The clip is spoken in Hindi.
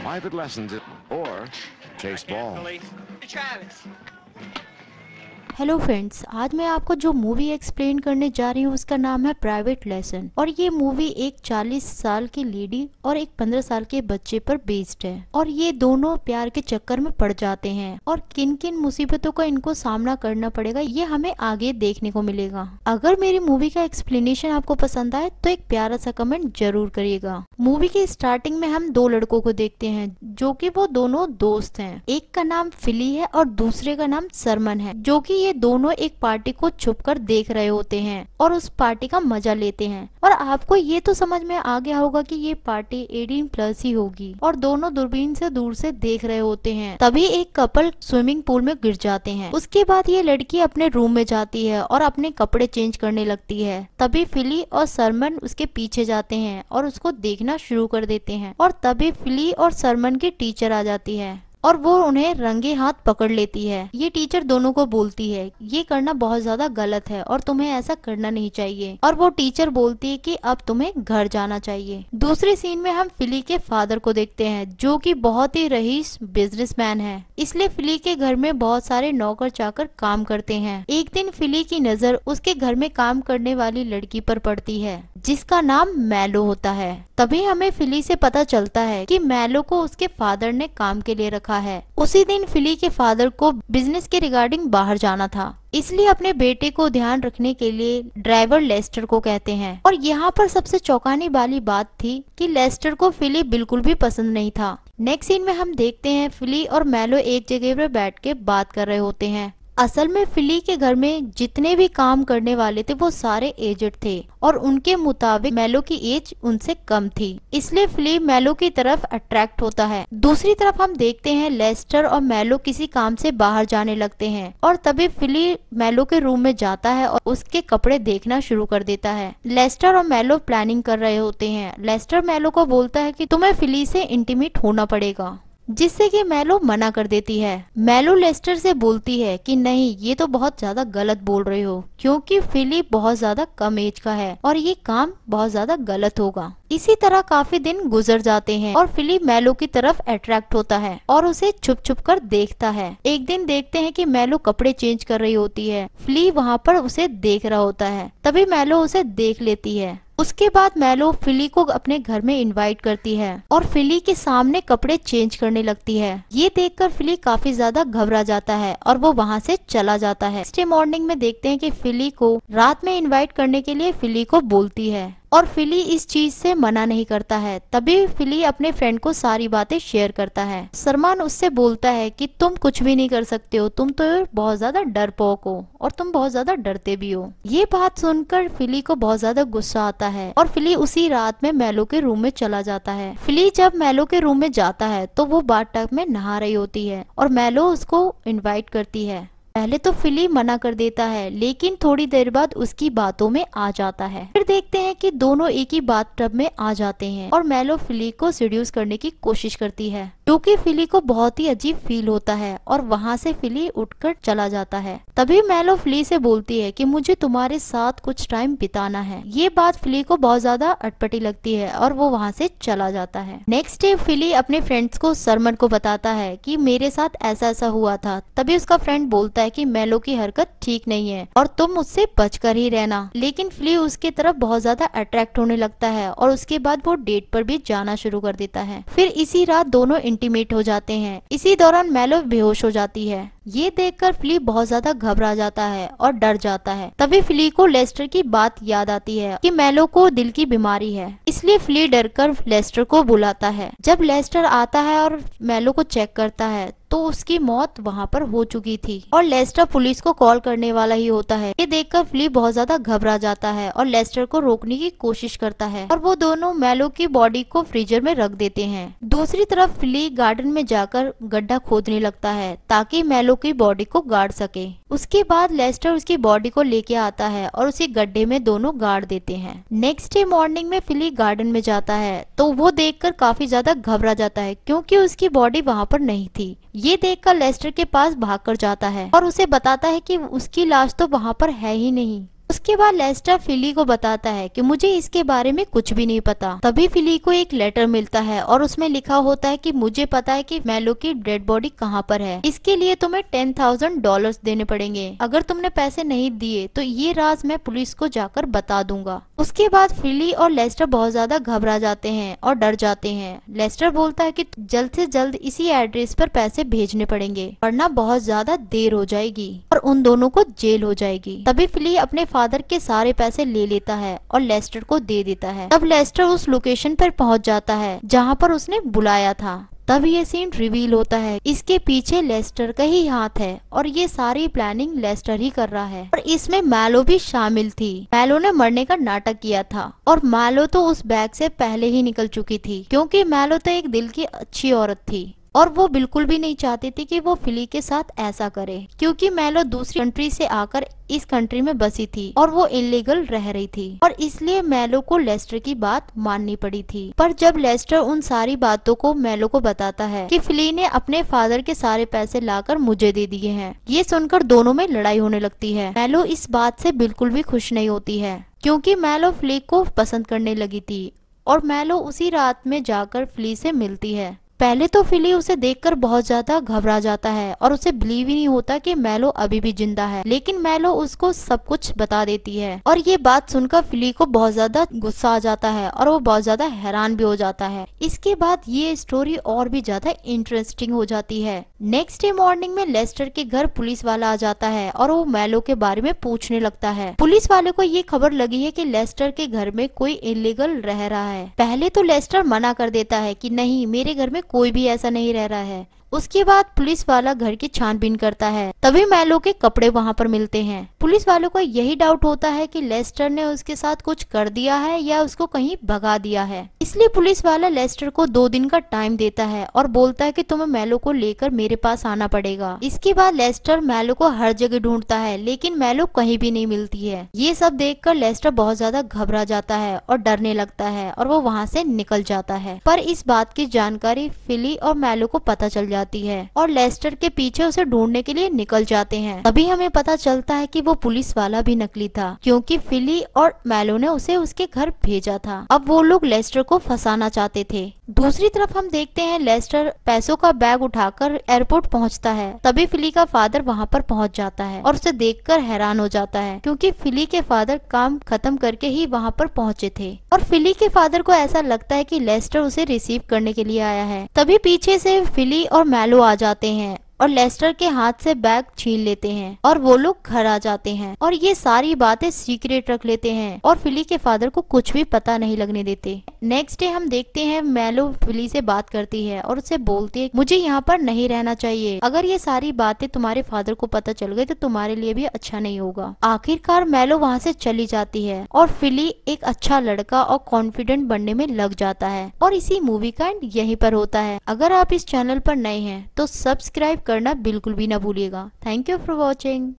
private lessons or chase ball. Travis. Hello friends, आज मैं आपको जो मूवी एक्सप्लेन करने जा रही हूँ उसका नाम है प्राइवेट लेसन। और ये मूवी एक 40 साल की लेडी और एक 15 साल के बच्चे पर बेस्ड है। और ये दोनों प्यार के चक्कर में पड़ जाते हैं और किन किन मुसीबतों का इनको सामना करना पड़ेगा ये हमें आगे देखने को मिलेगा। अगर मेरी मूवी का एक्सप्लेनेशन आपको पसंद आए तो एक प्यारा सा कमेंट जरूर करिएगा। मूवी की स्टार्टिंग में हम दो लड़कों को देखते हैं जो कि वो दोनों दोस्त हैं। एक का नाम फिली है और दूसरे का नाम सरमन है, जो कि ये दोनों एक पार्टी को छुपकर देख रहे होते हैं और उस पार्टी का मजा लेते हैं। और आपको ये तो समझ में आ गया होगा कि ये पार्टी 18+ ही होगी और दोनों दूरबीन से दूर से देख रहे होते हैं। तभी एक कपल स्विमिंग पूल में गिर जाते हैं। उसके बाद ये लड़की अपने रूम में जाती है और अपने कपड़े चेंज करने लगती है। तभी फिली और सरमन उसके पीछे जाते हैं और उसको देखना शुरू कर देते हैं। और तभी फिली और सरमन की टीचर आ जाती है और वो उन्हें रंगे हाथ पकड़ लेती है। ये टीचर दोनों को बोलती है ये करना बहुत ज्यादा गलत है और तुम्हें ऐसा करना नहीं चाहिए। और वो टीचर बोलती है कि अब तुम्हें घर जाना चाहिए। दूसरे सीन में हम फिली के फादर को देखते हैं जो कि बहुत ही रईस बिजनेसमैन है, इसलिए फिली के घर में बहुत सारे नौकर चाकर काम करते हैं। एक दिन फिली की नजर उसके घर में काम करने वाली लड़की पर पड़ती है जिसका नाम मैलो होता है। तभी हमें फिली से पता चलता है कि मैलो को उसके फादर ने काम के लिए रखा है। उसी दिन फिली के फादर को बिजनेस के रिगार्डिंग बाहर जाना था, इसलिए अपने बेटे को ध्यान रखने के लिए ड्राइवर लेस्टर को कहते हैं। और यहाँ पर सबसे चौंकाने वाली बात थी कि लेस्टर को फिली बिल्कुल भी पसंद नहीं था। नेक्स्ट सीन में हम देखते हैं फिली और मैलो एक जगह पर बैठ के बात कर रहे होते हैं। असल में फिली के घर में जितने भी काम करने वाले थे वो सारे एजेड थे और उनके मुताबिक मैलो की एज उनसे कम थी, इसलिए फिली मैलो की तरफ अट्रैक्ट होता है। दूसरी तरफ हम देखते हैं लेस्टर और मैलो किसी काम से बाहर जाने लगते हैं और तभी फिली मैलो के रूम में जाता है और उसके कपड़े देखना शुरू कर देता है। लेस्टर और मैलो प्लानिंग कर रहे होते हैं। लेस्टर मैलो को बोलता है कि तुम्हें फिली से इंटीमेट होना पड़ेगा, जिससे कि मैलो मना कर देती है। मैलो लेस्टर से बोलती है कि नहीं, ये तो बहुत ज्यादा गलत बोल रहे हो क्योंकि फिली बहुत ज्यादा कम एज का है और ये काम बहुत ज्यादा गलत होगा। इसी तरह काफी दिन गुजर जाते हैं और फिली मैलो की तरफ अट्रैक्ट होता है और उसे छुप छुप कर देखता है। एक दिन देखते हैं कि मैलो कपड़े चेंज कर रही होती है। फिली वहाँ पर उसे देख रहा होता है। तभी मैलो उसे देख लेती है। उसके बाद मैलो फिली को अपने घर में इनवाइट करती है और फिली के सामने कपड़े चेंज करने लगती है। ये देखकर फिली काफी ज्यादा घबरा जाता है और वो वहाँ से चला जाता है। नेक्स्ट डे मॉर्निंग में देखते हैं कि फिली को रात में इनवाइट करने के लिए फिली को बोलती है और फिली इस चीज से मना नहीं करता है। तभी फिली अपने फ्रेंड को सारी बातें शेयर करता है। सरमान उससे बोलता है कि तुम कुछ भी नहीं कर सकते हो, तुम तो बहुत ज्यादा डरपोक हो और तुम बहुत ज्यादा डरते भी हो। ये बात सुनकर फिली को बहुत ज्यादा गुस्सा आता है और फिली उसी रात में मैलो के रूम में चला जाता है। फिली जब मैलो के रूम में जाता है तो वो बाथटब में नहा रही होती है और मैलो उसको इनवाइट करती है। पहले तो फिली मना कर देता है लेकिन थोड़ी देर बाद उसकी बातों में आ जाता है। फिर देखते हैं कि दोनों एक ही बाथटब में आ जाते हैं और मैलो फिली को सीड्यूस करने की कोशिश करती है, क्योंकि फिली को बहुत ही अजीब फील होता है और वहाँ से फिली उठकर चला जाता है। तभी मैलो फिली से बोलती है कि मुझे तुम्हारे साथ कुछ टाइम बिताना है। ये बात फिली को बहुत ज्यादा अटपटी लगती है और वो वहाँ से चला जाता है। नेक्स्ट डे फिली अपने फ्रेंड्स को सरमन को बताता है कि मेरे साथ ऐसा ऐसा हुआ था। तभी उसका फ्रेंड बोलता है कि मैलो की हरकत ठीक नहीं है और तुम उससे बचकर ही रहना। लेकिन फिली उसके तरफ बहुत ज्यादा अट्रैक्ट होने लगता है और उसके बाद वो डेट पर भी जाना शुरू कर देता है। फिर इसी रात दोनों इंटीमेट हो जाते हैं। इसी दौरान मैलो बेहोश हो जाती है। ये देखकर फिली बहुत ज्यादा घबरा जाता है और डर जाता है। तभी फिली को लेस्टर की बात याद आती है कि मैलो को दिल की बीमारी है, इसलिए फिली डरकर लेस्टर को बुलाता है। जब लेस्टर आता है और मैलो को चेक करता है तो उसकी मौत वहाँ पर हो चुकी थी और लेस्टर पुलिस को कॉल करने वाला ही होता है। ये देखकर फिली बहुत ज्यादा घबरा जाता है और लेस्टर को रोकने की कोशिश करता है और वो दोनों मैलो की बॉडी को फ्रीजर में रख देते हैं। दूसरी तरफ फिली गार्डन में जाकर गड्ढा खोदने लगता है ताकि मैलो की बॉडी को गाड़ सके। उसके बाद लेस्टर उसकी बॉडी को लेके आता है और उसी गड्ढे में दोनों गाड़ देते हैं। नेक्स्ट डे मॉर्निंग में फिली गार्डन में जाता है तो वो देखकर काफी ज्यादा घबरा जाता है क्योंकि उसकी बॉडी वहाँ पर नहीं थी। ये देखकर लेस्टर के पास भागकर जाता है और उसे बताता है कि उसकी लाश तो वहाँ पर है ही नहीं। उसके बाद लेस्टर फिली को बताता है कि मुझे इसके बारे में कुछ भी नहीं पता। तभी फिली को एक लेटर मिलता है और उसमें लिखा होता है कि मुझे पता है कि मैलो की डेड बॉडी कहाँ पर है, इसके लिए तुम्हें $10,000 देने पड़ेंगे। अगर तुमने पैसे नहीं दिए तो ये राज मैं पुलिस को जाकर बता दूंगा। उसके बाद फिली और लेस्टर बहुत ज्यादा घबरा जाते हैं और डर जाते हैं। लेस्टर बोलता है कि जल्द से जल्द इसी एड्रेस पर पैसे भेजने पड़ेंगे वरना बहुत ज्यादा देर हो जाएगी और उन दोनों को जेल हो जाएगी। तभी फिली अपने फादर के सारे पैसे ले लेता है और लेस्टर को दे देता है। तब लेस्टर उस लोकेशन पर पहुंच जाता है जहां पर उसने बुलाया था। तब ये सीन रिवील होता है, इसके पीछे लेस्टर का ही हाथ है और ये सारी प्लानिंग लेस्टर ही कर रहा है और इसमें मैलो भी शामिल थी। मैलो ने मरने का नाटक किया था और मैलो तो उस बैग से पहले ही निकल चुकी थी क्योंकि मैलो तो एक दिल की अच्छी औरत थी और वो बिल्कुल भी नहीं चाहती थी कि वो फिली के साथ ऐसा करे, क्योंकि मैलो दूसरी कंट्री से आकर इस कंट्री में बसी थी और वो इलीगल रह रही थी और इसलिए मैलो को लेस्टर की बात माननी पड़ी थी। पर जब लेस्टर उन सारी बातों को मैलो को बताता है कि फिली ने अपने फादर के सारे पैसे लाकर मुझे दे दिए हैं, ये सुनकर दोनों में लड़ाई होने लगती है। मैलो इस बात से बिल्कुल भी खुश नहीं होती है क्योंकि मैलो फिली को पसंद करने लगी थी और मैलो उसी रात में जाकर फिली से मिलती है। पहले तो फिली उसे देखकर बहुत ज्यादा घबरा जाता है और उसे बिलीव ही नहीं होता कि मैलो अभी भी जिंदा है, लेकिन मैलो उसको सब कुछ बता देती है और ये बात सुनकर फिली को बहुत ज्यादा गुस्सा आ जाता है और वो बहुत ज्यादा हैरान भी हो जाता है। इसके बाद ये स्टोरी और भी ज्यादा इंटरेस्टिंग हो जाती है। नेक्स्ट डे मॉर्निंग में लेस्टर के घर पुलिस वाला आ जाता है और वो मैलो के बारे में पूछने लगता है। पुलिस वाले को ये खबर लगी है कि लेस्टर के घर में कोई इलीगल रह रहा है। पहले तो लेस्टर मना कर देता है कि नहीं, मेरे घर में कोई भी ऐसा नहीं रह रहा है। उसके बाद पुलिस वाला घर की छानबीन करता है, तभी मैलो के कपड़े वहाँ पर मिलते हैं। पुलिस वालों को यही डाउट होता है कि लेस्टर ने उसके साथ कुछ कर दिया है या उसको कहीं भगा दिया है, इसलिए पुलिस वाला लेस्टर को 2 दिन का टाइम देता है और बोलता है कि तुम्हें मैलो को लेकर मेरे पास आना पड़ेगा। इसके बाद लेस्टर मैलो को हर जगह ढूंढता है लेकिन मैलो कहीं भी नहीं मिलती है। ये सब देखकर लेस्टर बहुत ज्यादा घबरा जाता है और डरने लगता है और वो वहाँ से निकल जाता है। पर इस बात की जानकारी फिली और मैलो को पता चल जाती है और लेस्टर के पीछे उसे ढूंढने के लिए निकल जाते हैं। तभी हमें पता चलता है कि वो पुलिस वाला भी नकली था क्योंकि फिली और मैलो ने उसे उसके घर भेजा था। अब वो लोग लेस्टर को फंसाना चाहते थे। दूसरी तरफ हम देखते हैं लेस्टर पैसों का बैग उठाकर एयरपोर्ट पहुंचता है। तभी फिली का फादर वहां पर पहुंच जाता है और उसे देखकर हैरान हो जाता है क्योंकि फिली के फादर काम खत्म करके ही वहां पर पहुंचे थे और फिली के फादर को ऐसा लगता है कि लेस्टर उसे रिसीव करने के लिए आया है। तभी पीछे से फिली और मैलो आ जाते हैं और लेस्टर के हाथ से बैग छीन लेते हैं और वो लोग घर आ जाते हैं और ये सारी बातें सीक्रेट रख लेते हैं और फिली के फादर को कुछ भी पता नहीं लगने देते। नेक्स्ट डे हम देखते हैं मैलो फिली से बात करती है और उससे बोलती है मुझे यहाँ पर नहीं रहना चाहिए, अगर ये सारी बातें तुम्हारे फादर को पता चल गई तो तुम्हारे लिए भी अच्छा नहीं होगा। आखिरकार मैलो वहाँ से चली जाती है और फिली एक अच्छा लड़का और कॉन्फिडेंट बनने में लग जाता है और इसी मूवी का एंड यहीं पर होता है। अगर आप इस चैनल पर नए हैं तो सब्सक्राइब करना बिल्कुल भी ना भूलिएगा। Thank you for watching.